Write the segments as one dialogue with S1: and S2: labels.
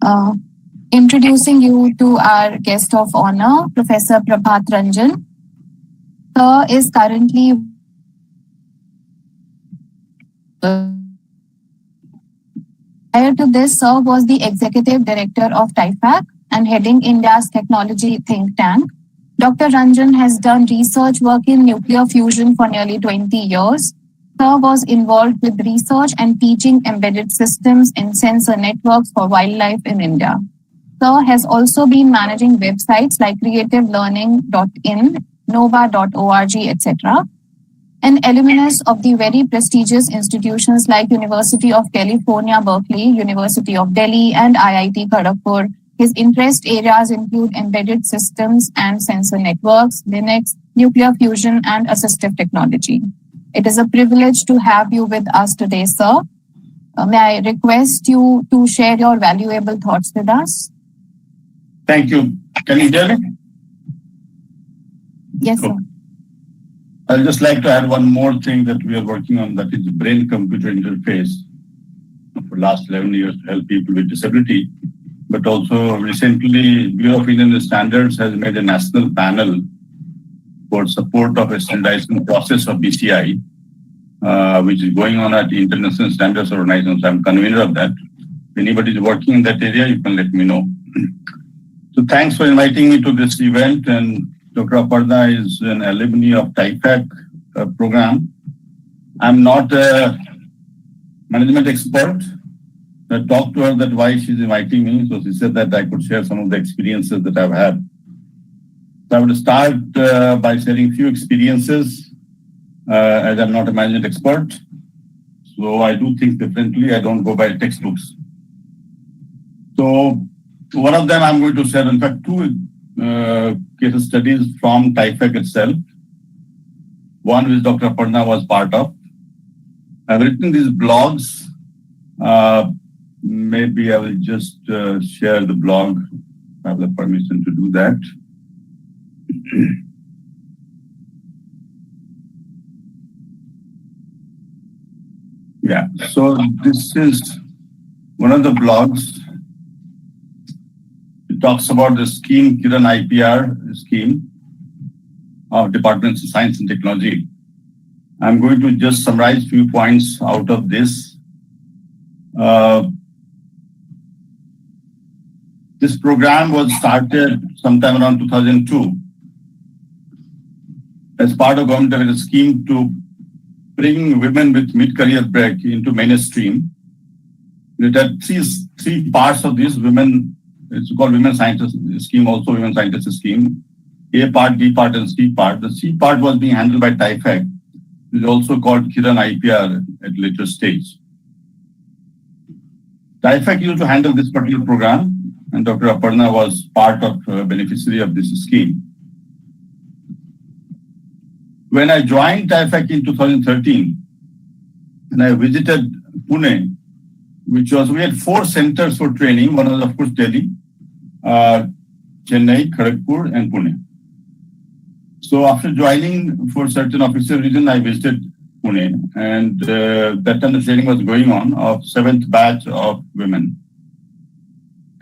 S1: Uh, Introducing you to our guest of honor, Professor Prabhat Ranjan. Sir is currently prior to this, Sir was the Executive Director of TIFAC and heading India's technology think tank. Dr. Ranjan has done research work in nuclear fusion for nearly 20 years. Sir was involved with research and teaching embedded systems in sensor networks for wildlife in India. Sir has also been managing websites like creativelearning.in, nova.org, etc. An alumnus of the very prestigious institutions like University of California, Berkeley, University of Delhi, and IIT Kharagpur. His interest areas include embedded systems and sensor networks, Linux, nuclear fusion, and assistive technology. It is a privilege to have you with us today, sir. May I request you to share your valuable thoughts with us?
S2: Thank you. Can you hear me?
S1: Yes, sir.
S2: I'd just like to add one more thing that we are working on, that is brain-computer interface for the last 11 years to help people with disability. But also recently, Bureau of Indian Standards has made a national panel for support of a standardization process of BCI, which is going on at the International Standards Organization. So I'm convener of that. If anybody is working in that area, you can let me know. So thanks for inviting me to this event. And Dr. Aparna is an alumni of TIFAC program. I'm not a management expert. I talked to her that why she's inviting me. So she said that I could share some of the experiences that I've had. So I would start by sharing a few experiences as I'm not a management expert. So I do things differently. I don't go by textbooks. So one of them I'm going to share, in fact, two case studies from TIFAC itself. One which Dr. Aparna was part of. I've written these blogs. Maybe I will just share the blog. I have the permission to do that. Yeah, so this is one of the blogs. It talks about the scheme, Kiran IPR scheme of Department of Science and Technology. I'm going to just summarize a few points out of this. This program was started sometime around 2002 as part of government of a scheme to bring women with mid-career break into mainstream. It had three parts of this women. It's called Women Scientist Scheme, also Women Scientist Scheme. A part, B part, and C part. The C part was being handled by TIFAC. It is also called Kiran IPR at a later stage. TIFAC used to handle this particular program, and Dr. Aparna was part of beneficiary of this scheme. When I joined TIFAC in 2013, and I visited Pune, we had 4 centers for training. One was, of course, Delhi, Chennai, Kharagpur, and Pune. So after joining for certain official reason, I visited Pune, and that time the training was going on of 7th batch of women.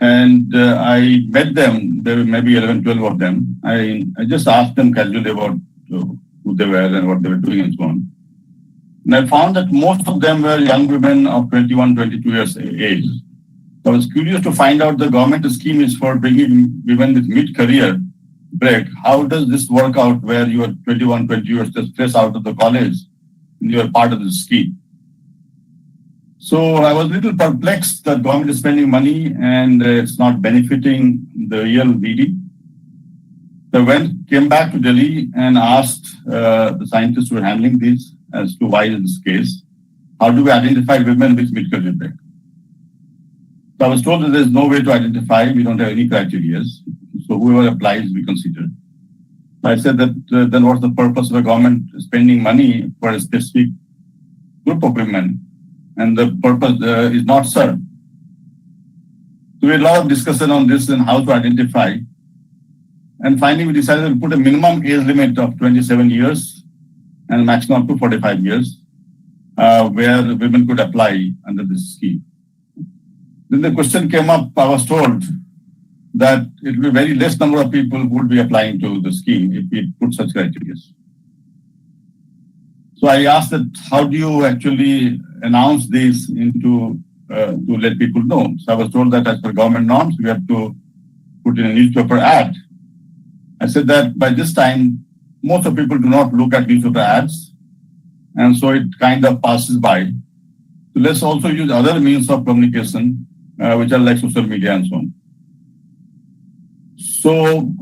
S2: And I met them. There were maybe 11, 12 of them. I just asked them casually about who they were and what they were doing and so on. And I found that most of them were young women of 21, 22 years age. So I was curious to find out the government scheme is for bringing women with mid-career break. How does this work out where you are 21, 22 years just fresh out of the college and you are part of the scheme? So I was a little perplexed that government is spending money and it's not benefiting the real needy. So I came back to Delhi and asked the scientists who were handling this as to why is this case. How do we identify women with mid-career break? So I was told that there's no way to identify. We don't have any criteria. So whoever applies, we consider. So I said that then what's the purpose of the government spending money for a specific group of women? And the purpose is not served. So we had a lot of discussion on this and how to identify. And finally, we decided to put a minimum age limit of 27 years and a maximum up to 45 years, where women could apply under this scheme. when the question came up, I was told that it will be very less number of people who would be applying to the scheme if we put such criteria. So I asked that, how do you actually announce this to let people know? So I was told that as per government norms, we have to put in a newspaper ad. I said that by this time, most of people do not look at newspaper ads, and so it kind of passes by. So let's also use other means of communication, which are like social media and so on. So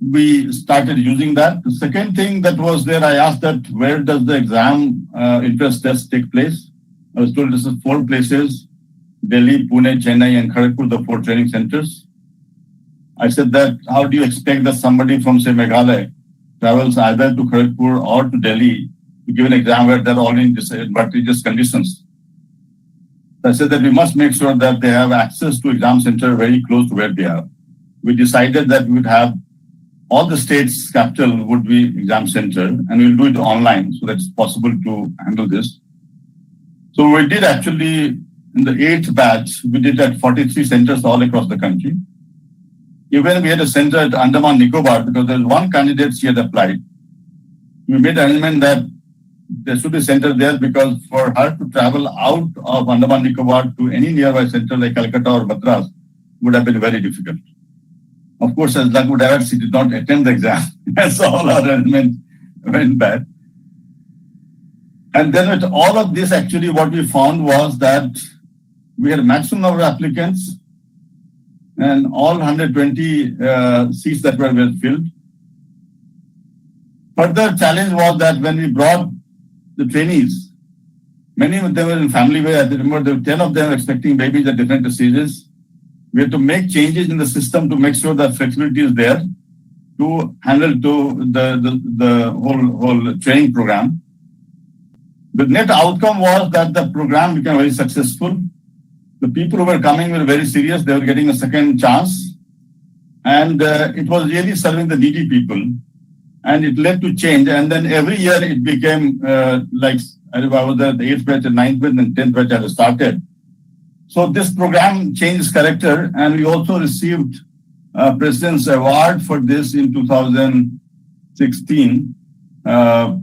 S2: we started using that. The second thing that was there, I asked that where does the exam interest test take place? I was told this is 4 places: Delhi, Pune, Chennai, and Kharagpur, the 4 training centers. I said that, how do you expect that somebody from, say, Meghalaya travels either to Kharagpur or to Delhi to give an exam where they're all in disadvantageous conditions? So I said that we must make sure that they have access to exam center very close to where they are. We decided that we would have all the states' capital would be exam center, and we'll do it online so that it's possible to handle this. So we did actually, in the 8th batch, we did at 43 centers all across the country. Even we had a center at Andaman Nicobar because there was one candidate she had applied. We made an arrangement that there should be a center there because for her to travel out of Andaman Nicobar to any nearby center like Calcutta or Madras would have been very difficult. Of course, as luck would have it, she did not attend the exam. So all our arrangements went bad. And then with all of this, actually what we found was that we had a maximum number of applicants and all 120 seats that were filled. Further challenge was that when we brought the trainees, many of them were in family way. I remember there were 10 of them expecting babies at different stages. We had to make changes in the system to make sure that flexibility is there to handle the whole training program. The net outcome was that the program became very successful. The people who were coming were very serious. They were getting a second chance. And it was really serving the needy people. And it led to change. And then every year it became like, I was at the 8th batch, and 9th batch, and 10th batch had started. So this program changed character, and we also received President's Award for this in 2016. So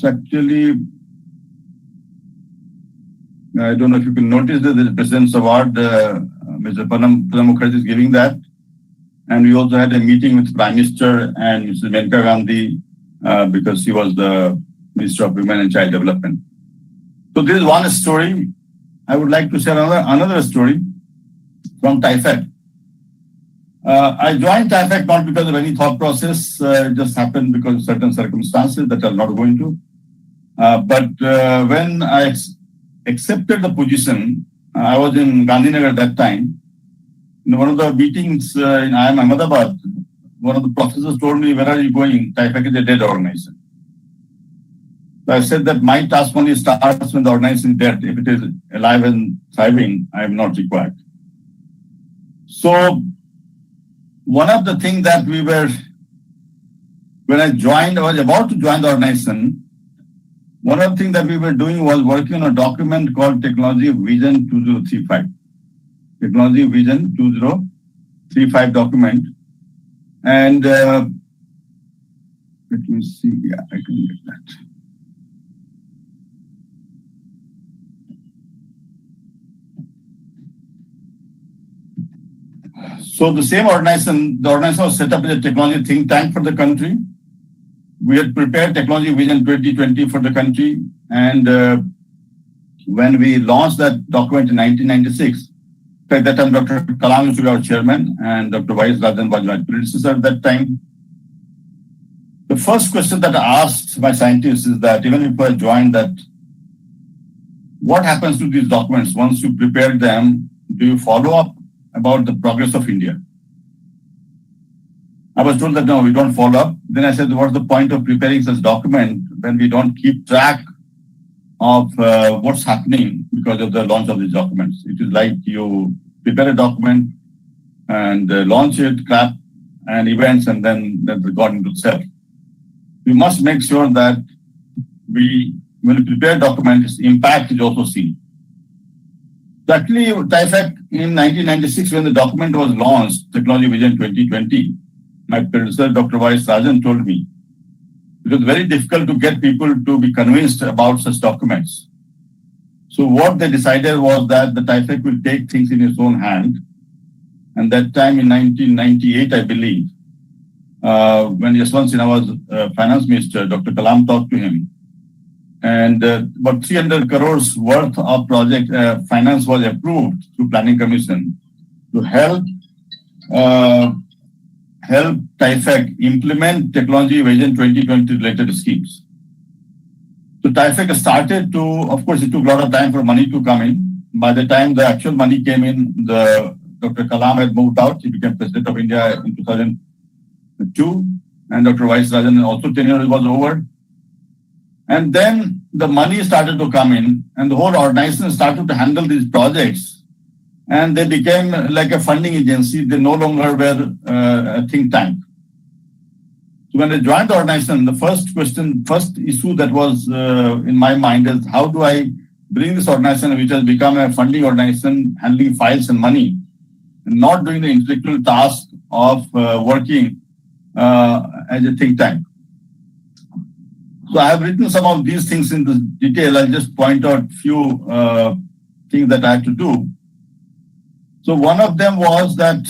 S2: actually, I don't know if you can notice that the President's Award, Mr. Pranab Mukherjee is giving that. And we also had a meeting with Prime Minister and Mrs. Maneka Gandhi because she was the Minister of Women and Child Development. So this is one story. I would like to share another story from TIFAC. I joined TIFAC not because of any thought process. It just happened because of certain circumstances that I'll not go into. But when I accepted the position, I was in Gandhinagar at that time. In one of the meetings in IIM Ahmedabad, one of the professors told me, where are you going? TIFAC is a dead organization. So I said that my task only starts when the organization is dead. If it is alive and thriving, I am not required. So one of the things that when I was about to join the organization, one of the things that we were doing was working on a document called Technology Vision 2035. Technology Vision 2035 document. And let me see, I can get that. So the same organization, the organization was set up as a technology think tank for the country. We had prepared Technology Vision 2020 for the country. And when we launched that document in 1996, at that time, Dr. Kalam used to be our chairman and Dr. Y.S. Rajan was my predecessor at that time. The first question that I asked my scientists is that even if I joined that, what happens to these documents once you prepare them? Do you follow up about the progress of India? I was told that no, we don't follow up. Then I said, what's the point of preparing such document when we don't keep track of what's happening because of the launch of these documents? It is like you prepare a document and launch it, clap and events, and then it's gone into itself. We must make sure that when we prepare documents, its impact is also seen. So actually, TIFAC in 1996, when the document was launched, Technology Vision 2020, my predecessor, Dr. Rajan, told me it was very difficult to get people to be convinced about such documents. So what they decided was that the TIFAC will take things in its own hand. And that time in 1998, I believe, when Yashwant Sinha was finance minister, Dr. Kalam talked to him. And about 300 crores worth of project finance was approved through Planning Commission to help TIFAC implement Technology Vision 2020 related schemes. So TIFAC started to, of course, it took a lot of time for money to come in. By the time the actual money came in, Dr. Kalam had moved out. He became President of India in 2002. And Dr. Rajan also tenure was over. And then the money started to come in and the whole organization started to handle these projects. And they became like a funding agency. They no longer were a think tank. So when I joined the organization, the first issue that was in my mind is how do I bring this organization, which has become a funding organization, handling files and money, and not doing the intellectual task of working as a think tank. So I have written some of these things in detail. I'll just point out few things that I had to do. So one of them was that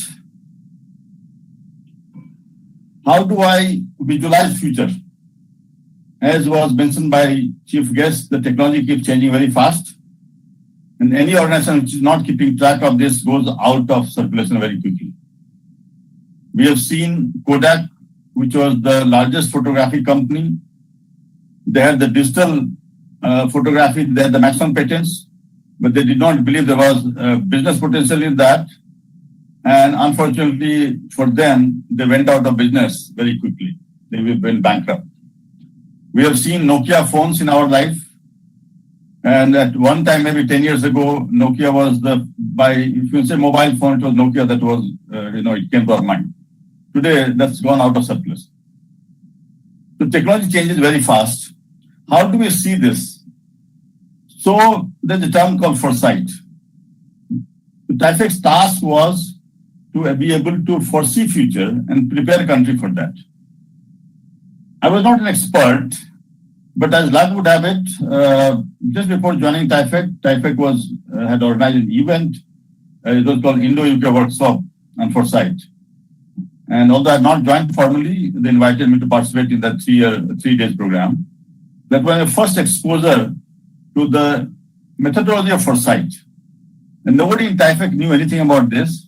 S2: how do I visualize future? As was mentioned by chief guest, the technology keeps changing very fast. And any organization which is not keeping track of this goes out of circulation very quickly. We have seen Kodak, which was the largest photography company. They had the digital photography, they had the maximum patents, but they did not believe there was business potential in that. And unfortunately for them, they went out of business very quickly. They went bankrupt. We have seen Nokia phones in our life. And at one time, maybe 10 years ago, Nokia was if you say mobile phone, it was Nokia that was, it came to our mind. Today, that's gone out of surplus. The technology changes very fast. How do we see this? So there's a term called foresight. The TIFAC's task was to be able to foresee future and prepare a country for that. I was not an expert, but as luck would have it, just before joining TIFAC, TIFAC had organized an event. It was called Indo-UK Workshop on Foresight. And although I had not joined formally, they invited me to participate in that 3 days program. That was my first exposure to the methodology of foresight. And nobody in TIFAC knew anything about this.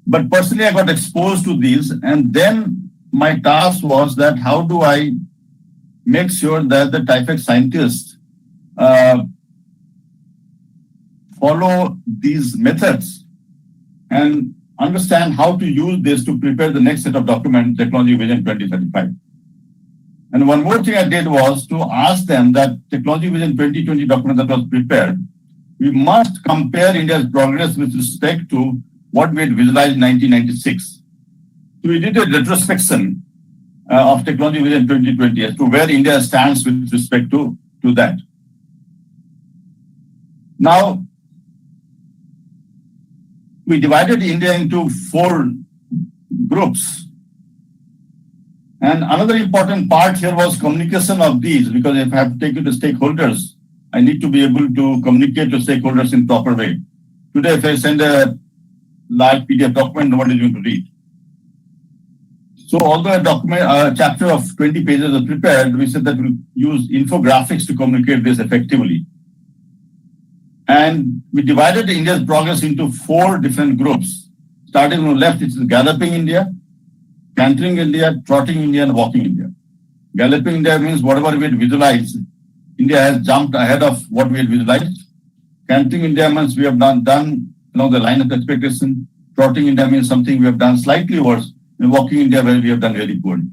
S2: But personally, I got exposed to these. And then my task was that how do I make sure that the TIFAC scientists follow these methods and understand how to use this to prepare the next set of documents, Technology Vision 2035. And one more thing I did was to ask them that Technology Vision 2020 document that was prepared, we must compare India's progress with respect to what we had visualized in 1996. So we did a retrospection of Technology Vision 2020 as to where India stands with respect to that. Now, we divided India into 4 groups. And another important part here was communication of these, because if I have to take it to stakeholders, I need to be able to communicate to stakeholders in proper way. Today, if I send a large PDF document, nobody is going to read. So although a chapter of 20 pages was prepared, we said that we'll use infographics to communicate this effectively. And we divided India's progress into 4 different groups. Starting from the left, it is Galloping India, Cantering India, Trotting India, and Walking India. Galloping India means whatever we had visualized, India has jumped ahead of what we had visualized. Cantering India means we have done along the line of expectation. Trotting India means something we have done slightly worse. And Walking India, where we have done very poorly.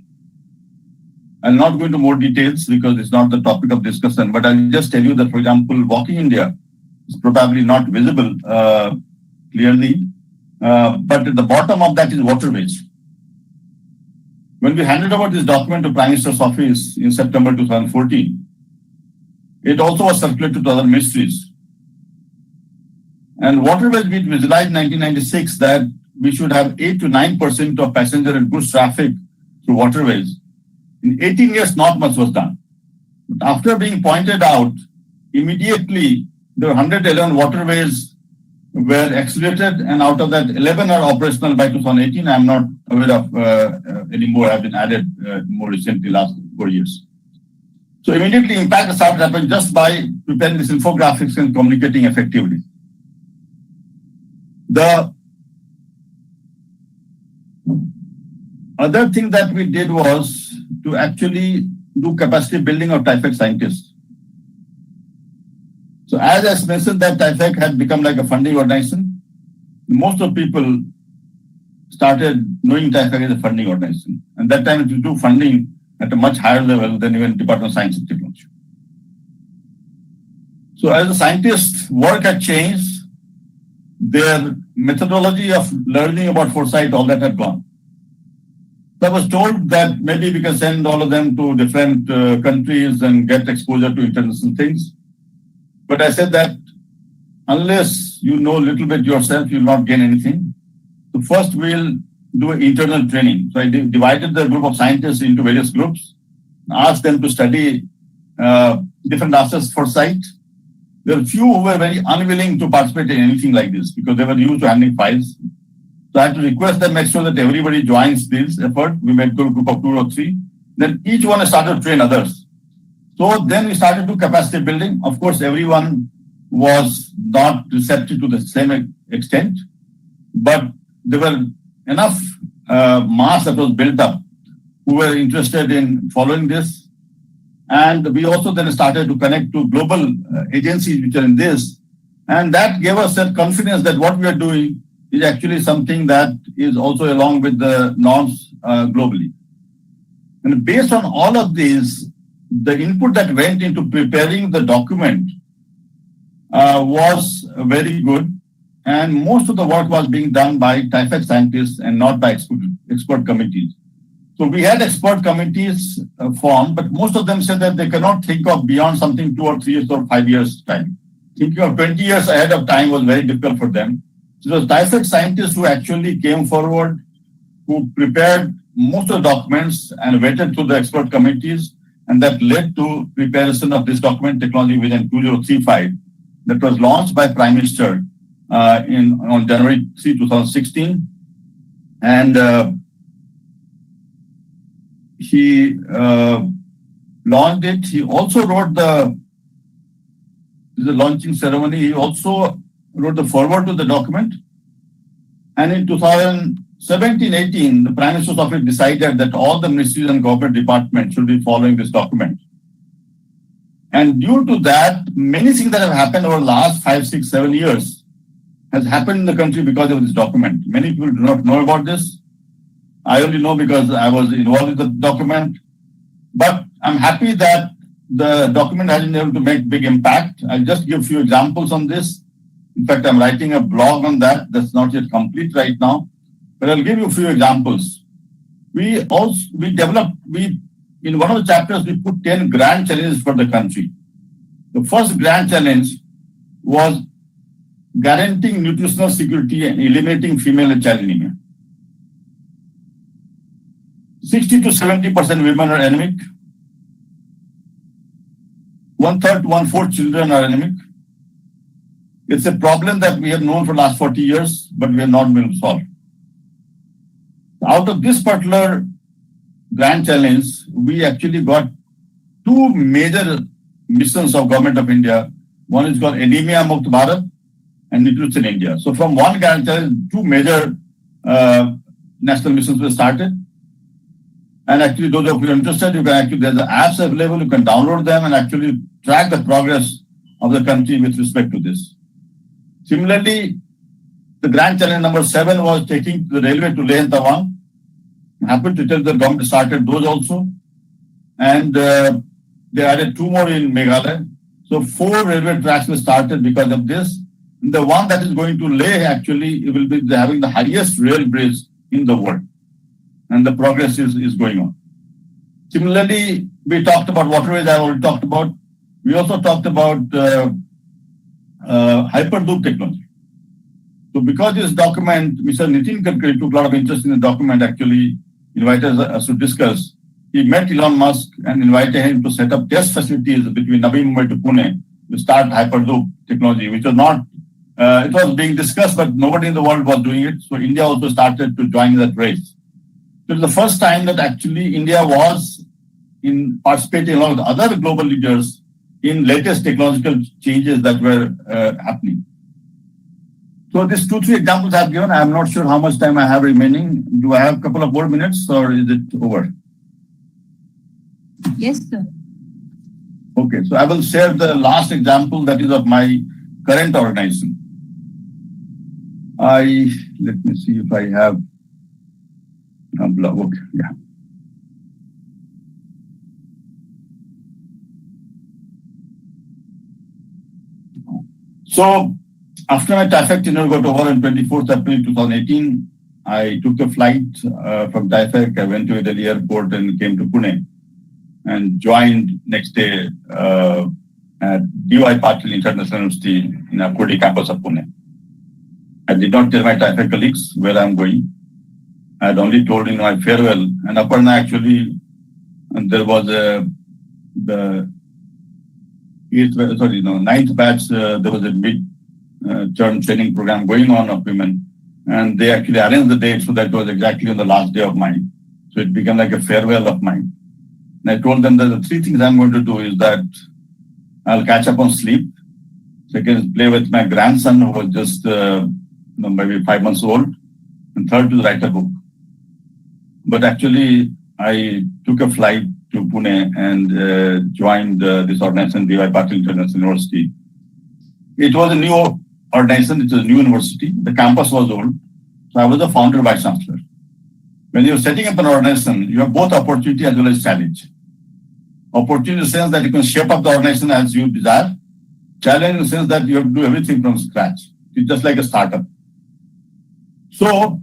S2: I'll not go into more details because it's not the topic of discussion, but I'll just tell you that, for example, Walking India is probably not visible clearly, but at the bottom of that is waterways. When we handed over this document to Prime Minister's office in September 2014, it also was circulated to other ministries. And waterways, we visualized in 1996 that we should have 8 to 9% of passenger and goods traffic through waterways. In 18 years, not much was done. But after being pointed out, immediately there were 111 waterways were accelerated, and out of that, 11 are operational by 2018. I'm not aware of any more have been added more recently, last 4 years. So immediately impact started happening just by preparing these infographics and communicating effectively. The other thing that we did was to actually do capacity building of TIFAC scientists. So as I mentioned that TIFAC had become like a funding organization, most of people started knowing TIFAC as a funding organization. And that time it would do funding at a much higher level than even Department of Science and Technology. So as the scientists' work had changed, their methodology of learning about foresight, all that had gone. So I was told that maybe we can send all of them to different countries and get exposure to international things. But I said that unless you know a little bit yourself, you'll not gain anything. So first we'll do an internal training. So I divided the group of scientists into various groups, asked them to study different aspects of foresight. There were few who were very unwilling to participate in anything like this because they were used to handling files. So I had to request them, make sure that everybody joins this effort. We made a group of 2 or 3. Then each one started to train others. So then we started to capacity building. Of course, everyone was not receptive to the same extent, but there were enough mass that was built up who were interested in following this. And we also then started to connect to global agencies which are in this. And that gave us that confidence that what we are doing is actually something that is also along with the norms globally. And based on all of these, the input that went into preparing the document was very good. And most of the work was being done by TIFAC scientists and not by expert committees. So we had expert committees formed, but most of them said that they cannot think of beyond something 2 or 3 years or 5 years time. Thinking of 20 years ahead of time was very difficult for them. So it was TIFAC scientists who actually came forward, who prepared most of the documents and waited through the expert committees, and that led to preparation of this document, Technology Vision 2035, that was launched by Prime Minister on January 3, 2016. And he launched it. He also wrote the launching ceremony. He also wrote the foreword to the document. And in 2017-18, the Prime Minister's Office decided that all the ministries and government departments should be following this document. And due to that, many things that have happened over the last 5, 6, 7 years has happened in the country because of this document. Many people do not know about this. I only know because I was involved in the document. But I'm happy that the document has been able to make big impact. I'll just give a few examples on this. In fact, I'm writing a blog on that. That's not yet complete right now. But I'll give you a few examples. In one of the chapters, we put 10 grand challenges for the country. The first grand challenge was guaranteeing nutritional security and eliminating female child anemia. 60 to 70% women are anemic. 1/3 to 1/4 children are anemic. It's a problem that we have known for the last 40 years, but we have not been able to solve. Out of this particular grand challenge, we actually got 2 major missions of Government of India. One is called Anemia Mukt Bharat and Nutrition India. So from one grand challenge, 2 major national missions were started. And actually, those of you who are interested, there's the apps available, you can download them and actually track the progress of the country with respect to this. Similarly, the grand challenge number 7 was taking the railway to Leh and Tawang. I'm happy to tell the government started those also. And they added 2 more in Meghalaya. So 4 railway tracks were started because of this. And the one that is going to Leh, actually, it will be having the highest rail bridge in the world. And the progress is going on. Similarly, we talked about waterways, I already talked about. We also talked about Hyperloop technology. So because this document, Mr. Nitin Gadkari took a lot of interest in the document, actually invited us to discuss. He met Elon Musk and invited him to set up test facilities between Navi Mumbai to Pune to start Hyperloop technology, which was not, it was being discussed, but nobody in the world was doing it. So India also started to join that race. So it was the first time that actually India was participating along with other global leaders in latest technological changes that were happening. So these 2-3 examples I've given. I'm not sure how much time I have remaining. Do I have a couple of more minutes or is it over?
S3: Yes, sir.
S2: Okay, so I will share the last example that is of my current organization. Let me see if I have a blog. Okay, yeah. So after my TIFAC tenure got over on 24th April 2018, I took a flight from TIFAC. I went to Delhi airport and came to Pune and joined next day at DYPIU International University in the Kodi campus of Pune. I did not tell my TIFAC colleagues where I'm going. I had only told in my farewell. And Aparna actually, there was the ninth batch, there was a mid-term training program going on of women. And they actually arranged the date so that it was exactly on the last day of mine. So it became like a farewell of mine. And I told them that the 3 things I'm going to do is that I'll catch up on sleep. Second, play with my grandson who was just maybe 5 months old. And third is write a book. But actually, I took a flight to Pune and joined this organization, DYPIU International University. It was a new organization, it was a new university. The campus was old. So I was the founder vice chancellor. When you're setting up an organization, you have both opportunity as well as challenge. Opportunity in the sense that you can shape up the organization as you desire. Challenge in the sense that you have to do everything from scratch. It's just like a startup. So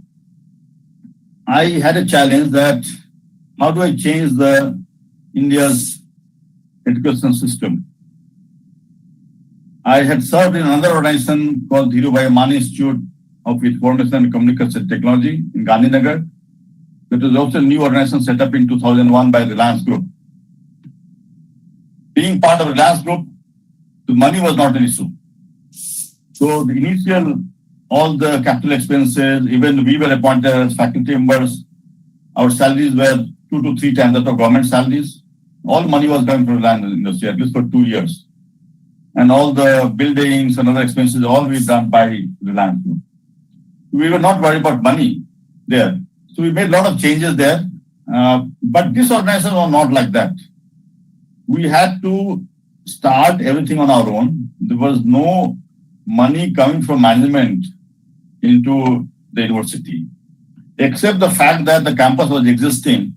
S2: I had a challenge that how do I change India's education system? I had served in another organization called Dhirubhai Mani Institute of Information and Communication Technology in Gandhinagar. That was also a new organization set up in 2001 by Reliance Group. Being part of Reliance Group, the money was not an issue. So the initial, all the capital expenses, even we were appointed as faculty members, our salaries were 2 to 3 times that of government salaries. All money was coming from Reliance industry, at least for 2 years. And all the buildings and other expenses, all we done by Reliance Group. We were not worried about money there. So we made a lot of changes there. But this organization was not like that. We had to start everything on our own. There was no money coming from management into the university, except the fact that the campus was existing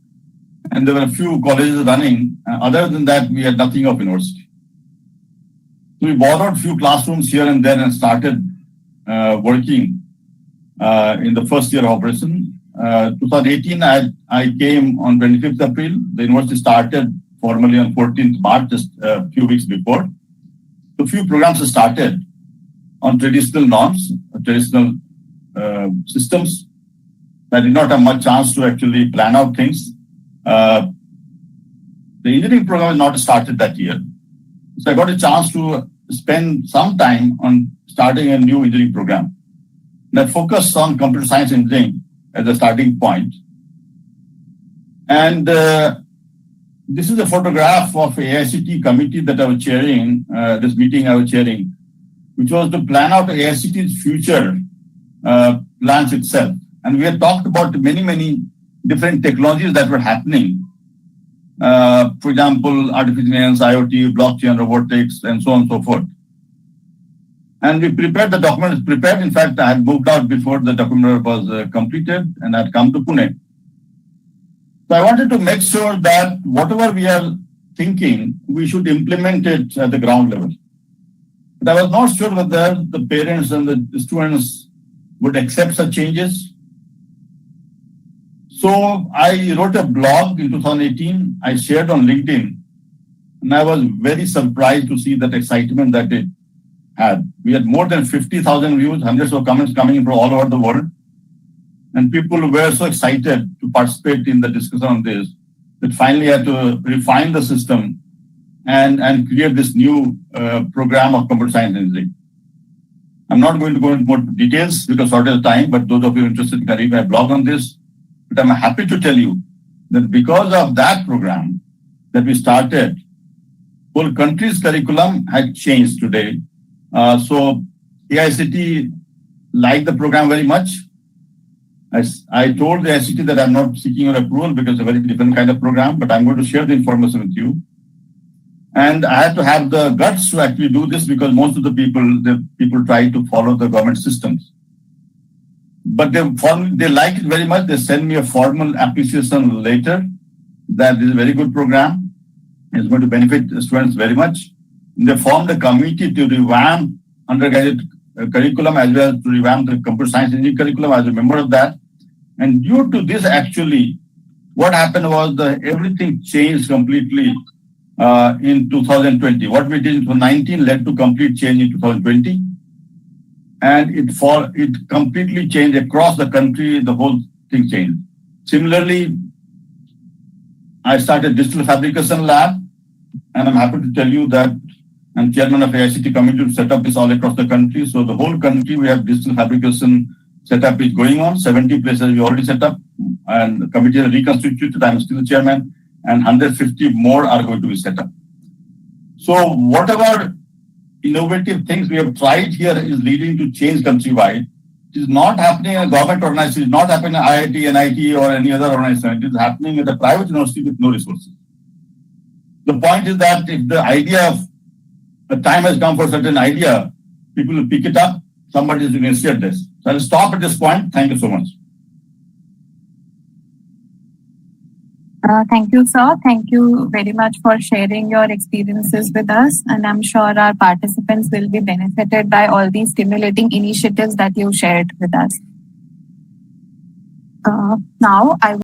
S2: and there were a few colleges running. Other than that, we had nothing of university. So we borrowed a few classrooms here and there and started working in the first year of operation. 2018, I came on 25th April. The university started formally on 14th March, just a few weeks before. So few programs started on traditional norms, traditional systems. I did not have much chance to actually plan out things. The engineering program was not started that year. So I got a chance to spend some time on starting a new engineering program. And I focused on computer science engineering as a starting point. And this is a photograph of AICT committee that I was chairing, this meeting I was chairing, which was to plan out AICT's future plans itself. And we had talked about many different technologies that were happening. For example, artificial intelligence, IoT, blockchain, robotics, and so on and so forth. And we prepared, the document is prepared. In fact, I had moved out before the document was completed and I had come to Pune. So I wanted to make sure that whatever we are thinking, we should implement it at the ground level. But I was not sure whether the parents and the students would accept such changes. So I wrote a blog in 2018. I shared on LinkedIn. And I was very surprised to see that excitement that it had. We had more than 50,000 views, hundreds of comments coming in from all over the world. And people were so excited to participate in the discussion on this that finally had to refine the system and create this new program of computer science engineering. I'm not going to go into more details because short of time, but those of you interested can read my blog on this. But I'm happy to tell you that because of that program that we started, whole country's curriculum had changed today. So AICT liked the program very much. I told the AICT that I'm not seeking your approval because it's a very different kind of program, but I'm going to share the information with you. And I had to have the guts to actually do this because most of the people try to follow the government systems. But they like it very much. They send me a formal appreciation later that this is a very good program. It's going to benefit the students very much. And they formed a committee to revamp undergraduate curriculum as well as to revamp the computer science engineering curriculum. I was a member of that. And due to this, actually, what happened was everything changed completely in 2020. What we did in 2019 led to complete change in 2020. And it completely changed across the country. The whole thing changed. Similarly, I started digital fabrication lab, and I'm happy to tell you that I'm chairman of the AICT committee to set up this all across the country. So the whole country, we have digital fabrication setup is going on. 70 places we already set up, and the committee is reconstituted. I'm still the chairman, and 150 more are going to be set up. So whatever innovative things we have tried here is leading to change countrywide. It is not happening in a government organization. It is not happening in IIT, NIT, or any other organization. It is happening at a private university with no resources. The point is that if the idea of the time has come for a certain idea, people will pick it up. Somebody is going to initiate this. So I'll stop at this point. Thank you so much.
S1: Thank you, sir. Thank you very much for sharing your experiences with us. And I'm sure our participants will be benefited by all these stimulating initiatives that you shared with us. Now, I